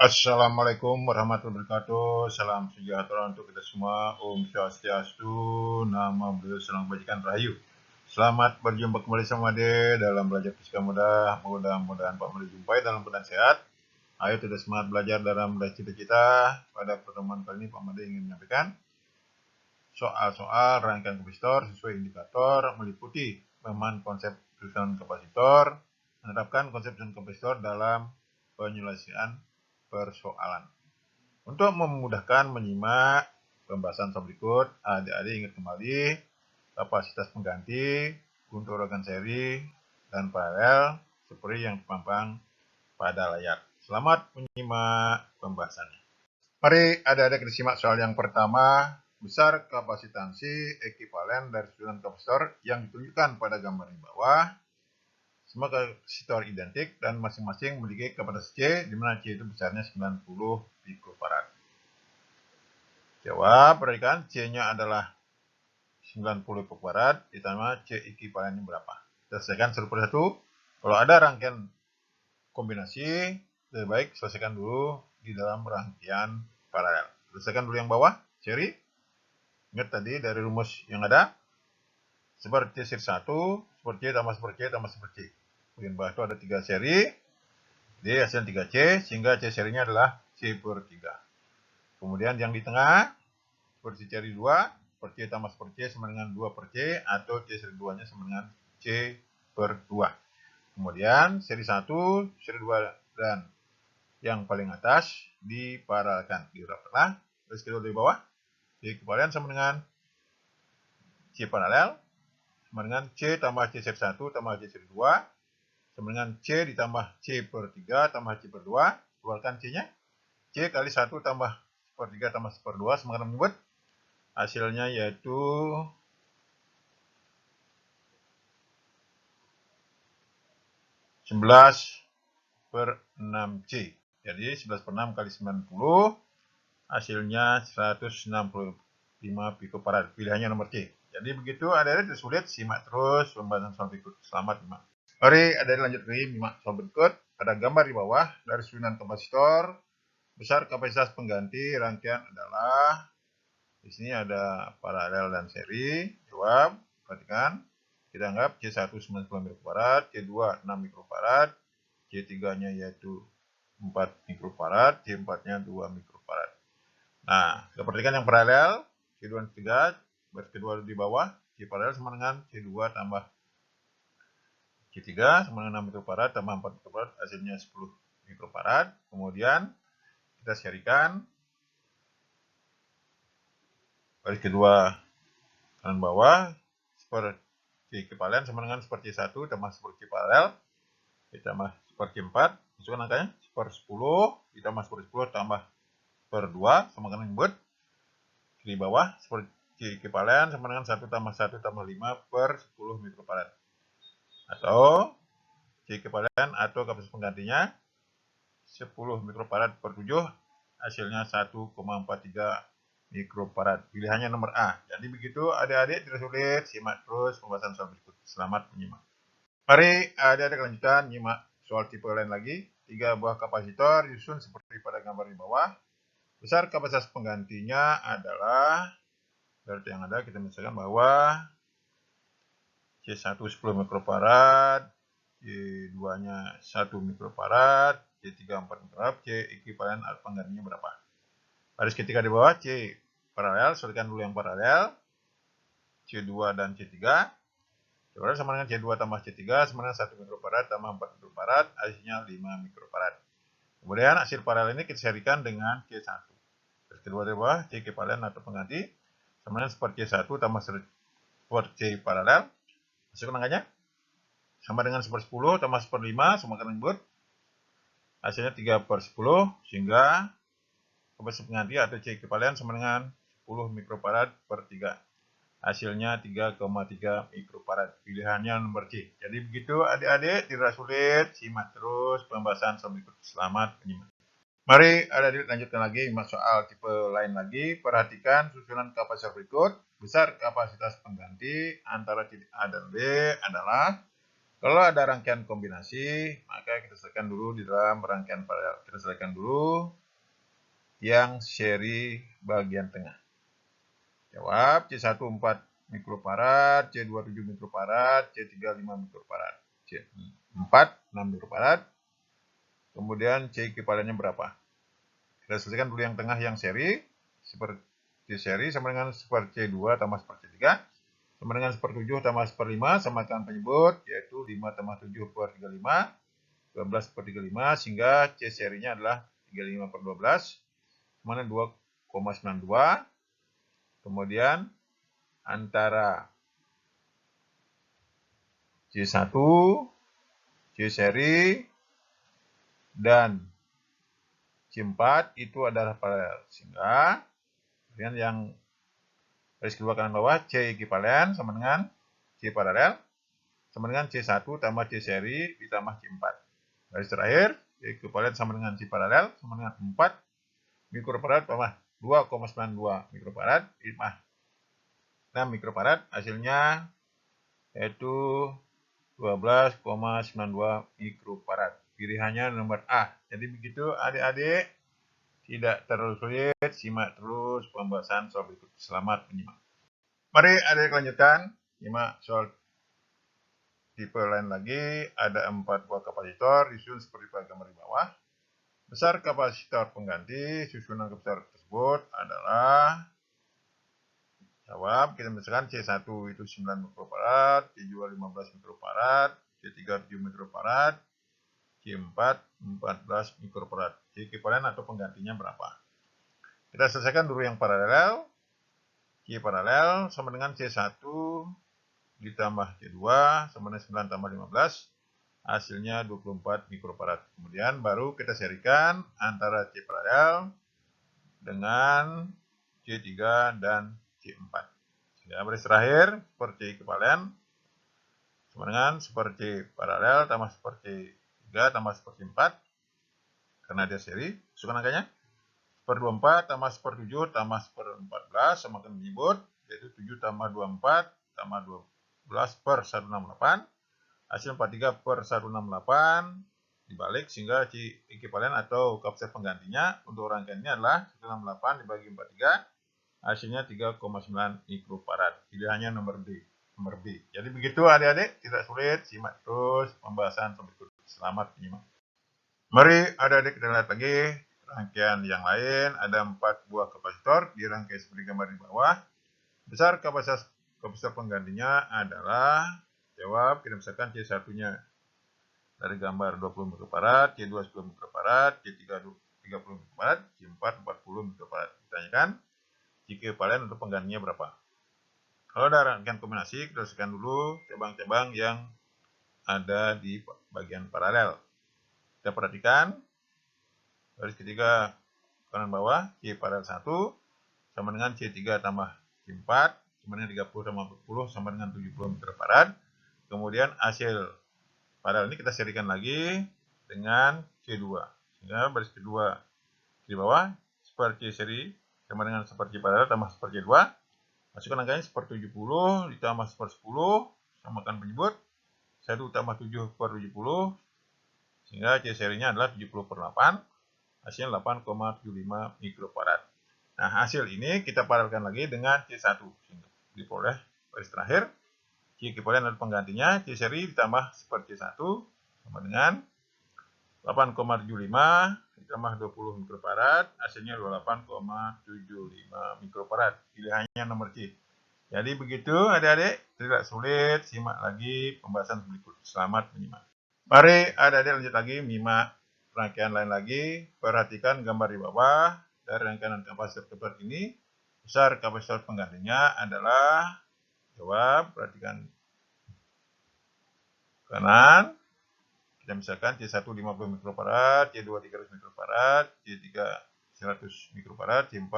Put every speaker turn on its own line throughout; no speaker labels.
Assalamualaikum warahmatullahi wabarakatuh. Salam sejahtera untuk kita semua. Om Swastiastu, nama beliau Salam Kebajikan Rahayu. Selamat berjumpa kembali sama Ade dalam belajar fisika mudah. Mudah-mudahan Pak Made jumpai dalam keadaan sehat. Ayo kita semangat belajar dalam meraih cita-cita. Pada pertemuan kali ini Pak Made ingin menyampaikan soal-soal rangkaian kapasitor sesuai indikator meliputi pemahaman konsep susunan kapasitor, menerapkan konsep susunan kapasitor dalam penyelesaian persoalan. Untuk memudahkan menyimak pembahasan soal berikut, adik-adik ingat kembali kapasitas pengganti untuk rangkaian seri dan paralel seperti yang terpampang pada layar. Selamat menyimak pembahasannya. Mari adik-adik disimak soal yang pertama. Besar kapasitansi ekivalen dari susunan kapasitor yang ditunjukkan pada gambar di bawah. Semua kapasitor identik dan masing-masing memiliki kapasitas C, di mana C itu besarnya 90 pikofarad. Jawab, perhatikan C-nya adalah 90 pikofarad, ditambah C ekivalennya berapa. Kita selesaikan satu per satu. Kalau ada rangkaian kombinasi, lebih baik selesaikan dulu di dalam rangkaian paralel. Selesaikan dulu yang bawah, seri. Ingat tadi dari rumus yang ada, seperti C seri 1, seperti C tambah seperti C tambah seperti C. Bagian bawah itu ada 3 seri, jadi hasilnya 3C, sehingga C serinya adalah C per 3. Kemudian yang di tengah, seperti C seri 2, per C tambah per C sama dengan 2 per C, atau C seri 2-nya sama dengan C per 2. Kemudian seri 1, seri 2, dan yang paling atas diparalelkan. Di urap tengah, terus kedua dari bawah, C ekivalen sama dengan C paralel, sama dengan C tambah C seri 1 tambah C seri 2, sama dengan C ditambah C per 3 tambah C per 2, keluarkan C-nya. C kali 1 tambah C per 3 tambah C per 2, semakin menyebut. Hasilnya yaitu 11 per 6C. Jadi 11 per 6 kali 90, hasilnya 165 pikofarad. Pilihannya nomor C. Jadi begitu, adik-adik sulit, simak terus pembahasan soal berikut. Selamat simak. Mari adik-adik lanjut lagi simak soal berikut. Ada gambar di bawah dari susunan kapasitor. Besar kapasitas pengganti rangkaian adalah, di sini ada paralel dan seri. Jawab, perhatikan. Kita anggap C1 90 mikrofarad, C2 6 mikrofarad, C3-nya yaitu 4 mikrofarad, C4-nya 2 mikrofarad. Nah, kita perhatikan yang paralel, C2 dan C3, baris kedua di bawah, C paralel sama dengan C2 tambah C3 sama dengan 6 mikrofarad tambah 4 mikrofarad, hasilnya 10 mikrofarad. Kemudian kita serikan baris kedua kanan bawah, seperti ekivalen sama dengan seperti 1 tambah seperti paralel ditambah seperti 4, masukkan angkanya seper 10 ditambah seper 10 tambah per 2 sama dengan buat di bawah seperti ekivalen sama dengan 1 tambah 1 tambah 5 per 10 mikrofarad, atau C ekivalen atau kapasitas penggantinya 10 mikrofarad per 7, hasilnya 1,43 mikrofarad. Pilihannya nomor A. Jadi begitu adik-adik, tidak sulit, simak terus pembahasan soal berikut. Selamat menyimak. Mari adik-adik lanjutkan nyimak soal tipe lain lagi. 3 buah kapasitor disusun seperti pada gambar di bawah. Besar kapasitas penggantinya adalah, berarti yang ada kita misalkan bahwa C1 10 mikrofarad, C2-nya 1 mikrofarad, C3 4 mikrofarad, C ekivalen penggantinya berapa. Baris ketiga di bawah C paralel, sebutkan dulu yang paralel, C2 dan C3. C2 sama dengan C2 tambah C3 sama dengan 1 mikrofarad tambah 4 mikrofarad, hasilnya 5 mikrofarad. Kemudian hasil paralel ini kita serikan dengan C1. Baris kedua di bawah C ekivalen atau pengganti sama dengan seperti C1 tambah seperti C paralel. Masukkan angkanya sama dengan 1/10 tambah 1/5 sama dengan buat hasilnya 3 per 10, sehingga kapasitas pengganti atau C ekivalen sama dengan 10 mikrofarad per 3, hasilnya 3,3 mikrofarad. Pilihannya nomor C. Jadi begitu adik-adik, tidak sulit, simak terus pembahasan soal berikut. Selamat menyimak. Mari adik-adik lanjutkan lagi soal tipe lain lagi. Perhatikan susunan kapasitor berikut. Besar kapasitas pengganti antara titik A dan B adalah, Kalau ada rangkaian kombinasi, maka kita selesaikan dulu di dalam rangkaian paralel. Kita selesaikan dulu yang seri bagian tengah. Jawab, C1 4 mikrofarad, C2 7 mikrofarad, C3 5 mikrofarad, C4 6 mikrofarad. Kemudian C ekivalennya berapa? Kita selesaikan dulu yang tengah yang seri. Seperti seri sama dengan super C2 tambah super C3 sama dengan super 7 tambah super 5 sama dengan penyebut, yaitu 5 tambah 7 per 35, 12 per 35, sehingga C serinya adalah 35 per 12 sama dengan 2,92. Kemudian antara C1, C seri, dan C4 itu adalah paralel. Sehingga kemudian yang garis kedua kanan bawah, C ekivalen sama dengan C paralel sama dengan C1 tambah C seri ditambah C4. Garis terakhir, C ekivalen sama dengan C paralel sama dengan 4 mikrofarad tambah 2,92 mikrofarad ditambah 6 mikrofarad. Hasilnya yaitu 12,92 mikrofarad. Pilihannya nomor A. Jadi begitu adik-adik, tidak terlalu sulit, simak terus pembahasan soal berikut. Selamat menyimak. Mari adik lanjutkan, simak soal tipe lain lagi. Ada 4 buah kapasitor, disusun seperti pada gambar di bawah. Besar kapasitor pengganti, susunan kapasitor tersebut adalah, jawab, kita misalkan C1 itu 9 mikrofarad, C2 15 mikrofarad, C3 7 mikrofarad, C4 14 mikrofarad. C ekivalen atau penggantinya berapa? Kita selesaikan dulu yang paralel. C paralel sama dengan C1 ditambah C2 sama dengan 9 tambah 15. Hasilnya 24 mikrofarad. Kemudian baru kita serikan antara C paralel dengan C3 dan C4. Sehingga baris terakhir super C ekivalen sama dengan super C paralel tambah super C3 tambah super C4. Karena dia seri, masukkan angkanya. Super 24 tambah super 7 tambah super 14 sama dengan menyebut, yaitu 7 tambah 24 tambah 12 per 168. Hasil 43 per 168 dibalik, sehingga C ekivalen atau kapasitor penggantinya untuk rangkaiannya adalah 168 dibagi 43. Hasilnya 3,9 mikrofarad. Pilihannya nomor B. Jadi begitu adik-adik, tidak sulit, simak terus pembahasan berikut. Selamat menyimak. Mari adik-adik kita lihat lagi rangkaian yang lain. Ada 4 buah kapasitor dirangkai seperti gambar di bawah. Besar kapasitor penggantinya adalah, jawab, kita misalkan C1-nya dari gambar 20 mikrofarad, C2 10 mikrofarad, C3 30 mikrofarad, C4 40 mikrofarad. Ditanyakan C ekivalen untuk penggantinya berapa? Kalau ada rangkaian kombinasi, kita selesaikan dulu cabang-cabang yang ada di bagian paralel. Kita perhatikan garis ketiga kanan bawah, C paralel 1 sama dengan C3 tambah C4 sama dengan 30 tambah 40 sama dengan 70 mikrofarad. Kemudian hasil paralel ini kita serikan lagi dengan C2. Sehingga baris kedua di bawah, super C seri sama dengan super C paralel tambah super C2. Masukkan angkanya super 70 ditambah super 10 samakan penyebut 1 tambah 7 per 70, sehingga C serinya adalah 70 per 8. Hasilnya 8,75 mikrofarad. Nah, hasil ini kita paralelkan lagi dengan C1. Diperoleh baris terakhir. C ekivalen adalah penggantinya. C seri ditambah super C1 sama dengan 8,75 ditambah 20 mikrofarad. Hasilnya 28,75 mikrofarad. Pilihannya nomor C. Jadi begitu adik-adik, tidak sulit. Simak lagi pembahasan berikut. Selamat menyimak. Mari adik-adik lanjut lagi menyimak rangkaian lain lagi. Perhatikan gambar di bawah. Dari rangkaian kapasitor ini, besar kapasitor penggantinya adalah, jawab, perhatikan kanan. Kita misalkan C1 50 mikrofarad, C2 300 mikrofarad, C3 100 mikrofarad, C4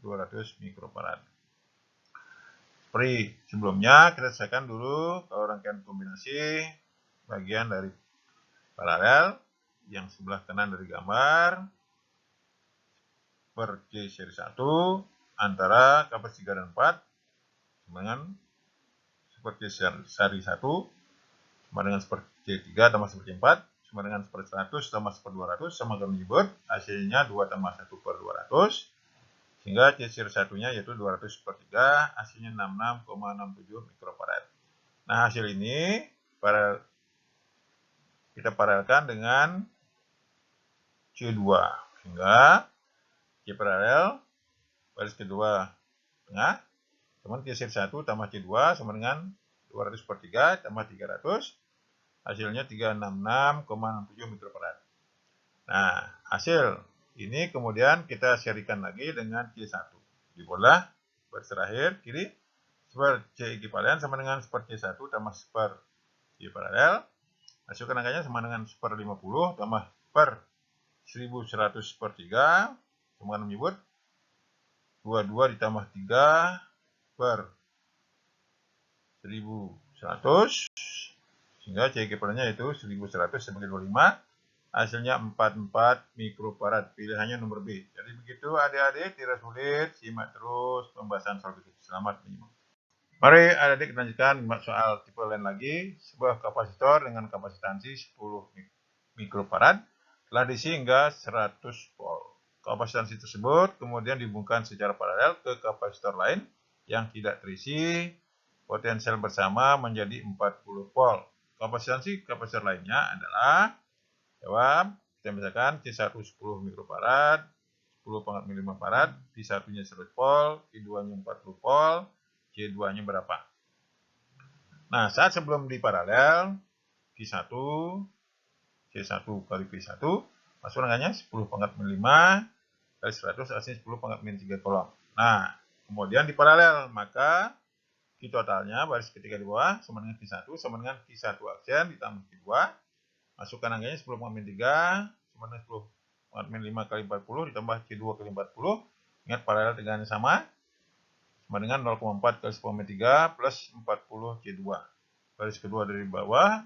200 mikrofarad. Seperti sebelumnya, kita selesaikan dulu kalau rangkaian kombinasi bagian dari paralel yang sebelah kanan dari gambar per C seri 1 antara kapasitor 3 dan 4 dengan super C seri 1 sama dengan seperti 3 tambah seperti 4, sama dengan seperti 100 tambah seperti 200, sama dengan menyebut hasilnya 2 tambah 1 per 200, sehingga C0 satunya yaitu 200 per 3, hasilnya 66,67 mikrofarad. Nah, hasil ini kita paralelkan dengan C2, sehingga C paralel baris kedua tengah, teman C0 1 tambah C2 sama dengan 200 per 3 tambah 300, hasilnya 366,67 mikrofarad. Nah, hasil ini kemudian kita serikan lagi dengan C1. Dibuatlah baris terakhir kiri, super C ekivalen sama dengan super C1 tambah super C paralel. Masukkan angkanya sama dengan super 50 tambah per 1100 per 3, sama dengan menyebut 22 ditambah 3 per 1100, sehingga C ekivalennya itu 1100 sebagai 25, hasilnya 44 mikrofarad. Pilihannya nomor B. Jadi begitu adik-adik, tidak sulit, simak terus pembahasan soal berikut. Selamat menyimak. Mari adik-adik lanjutkan soal tipe lain lagi. Sebuah kapasitor dengan kapasitansi 10 mikrofarad telah diisi hingga 100 volt. Kapasitansi tersebut kemudian dihubungkan secara paralel ke kapasitor lain yang tidak terisi. Potensial bersama menjadi 40 volt. Kapasitansi kapasitor lainnya adalah, jawab, kita misalkan C1 10 mikrofarad, 10 pangkat mili farad, Q1-nya 100 volt, Q2-nya 40 volt, C2-nya berapa? Nah, saat sebelum diparalel, Q1, C1 kali Q1, masuk angkanya 10 pangkat mili 5 kali 100, hasilnya 10 pangkat mili 3 kolom. Nah, kemudian diparalel, maka Q totalnya baris ketiga di bawah sama dengan Q1 sama dengan Q1 aksen ditambah Q2. Masukkan angkanya 10 pangkat min 3 sama dengan 10 pangkat min 5 kali 40 ditambah Q2 kali 40. Ingat paralel tegangannya sama dengan 0,4 kali 10 pangkat min 3 plus 40 Q2. Baris kedua dari bawah,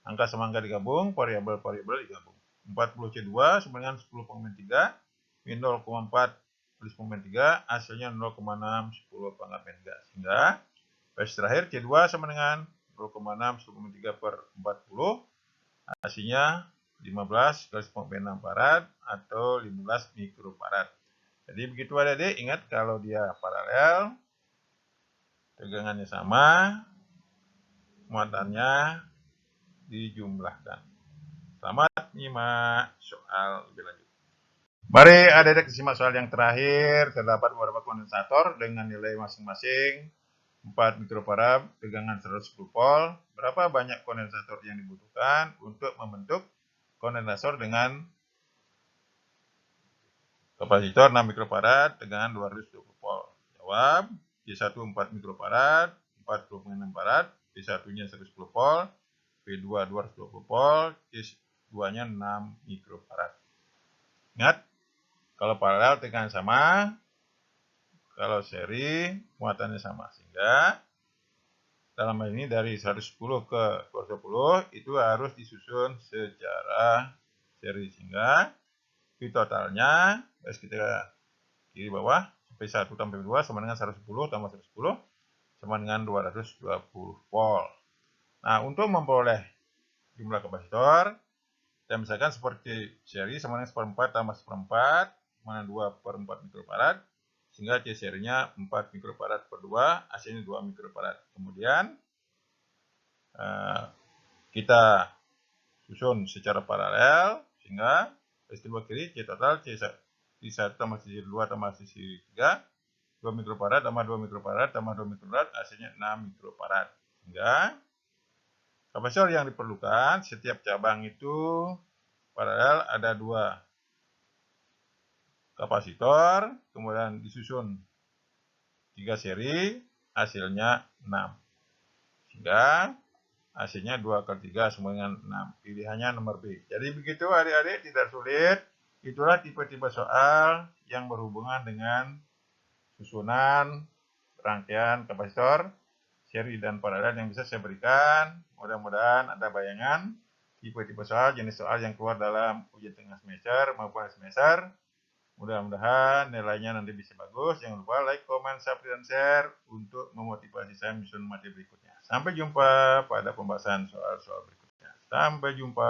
angka sama angka digabung, variabel digabung. 40 Q2 sama dengan 10 pangkat min 3 min 0,4 kali 10 pangkat min 3, hasilnya 0,6 10 pangkat min 3. Sehingga baris terakhir C2 sama dengan 0,6 10,3 per 40, hasilnya 15 kali 10 farad atau 15 mikrofarad. Jadi begitu adik-adik, ingat kalau dia paralel, tegangannya sama, muatannya dijumlahkan. Selamat menyimak soal lebih lanjut. Mari adik-adik simak soal yang terakhir. Terdapat beberapa kondensator dengan nilai masing-masing 4 mikrofarad, tegangan 110 volt. Berapa banyak kondensator yang dibutuhkan untuk membentuk kondensator dengan kapasitor 6 mikrofarad, tegangan 220 volt? Jawab, C1 4 mikrofarad, 40,6 farad, P1-nya 110 volt, P2 220 volt, C2-nya 6 mikrofarad. Ingat, kalau paralel tegangan sama, kalau seri muatannya sama, sehingga dalam hal ini dari 110 ke 220 itu harus disusun secara seri, sehingga Q totalnya baris kita kiri bawah P1 tambah P2 sama dengan 110 tambah 110 sama dengan 220 volt. Nah, untuk memperoleh jumlah kapasitor, kita misalkan seperti seri sama dengan seperempat tambah seperempat sama dengan 2 per 4 mikrofarad, sehingga C serinya 4 mikrofarad per 2, hasilnya 2 mikrofarad. Kemudian kita susun secara paralel, sehingga baris kedua kiri C total C1 tambah C2 tambah C3, 2 mikrofarad tambah 2 mikrofarad tambah 2 mikrofarad, hasilnya 6 mikrofarad. Sehingga kapasitor yang diperlukan setiap cabang itu paralel ada 2 kapasitor, kemudian disusun 3 seri, hasilnya 6. Sehingga hasilnya 2 kali 3 sama dengan 6. Pilihannya nomor B. Jadi begitu adik-adik, tidak sulit. Itulah tipe-tipe soal yang berhubungan dengan susunan rangkaian kapasitor, seri dan paralel yang bisa saya berikan. Mudah-mudahan ada bayangan tipe-tipe soal, jenis soal yang keluar dalam ujian tengah semester maupun semester. Mudah-mudahan nilainya nanti bisa bagus. Jangan lupa like, comment, subscribe, dan share untuk memotivasi saya menyusun materi berikutnya. Sampai jumpa pada pembahasan soal-soal berikutnya. Sampai jumpa.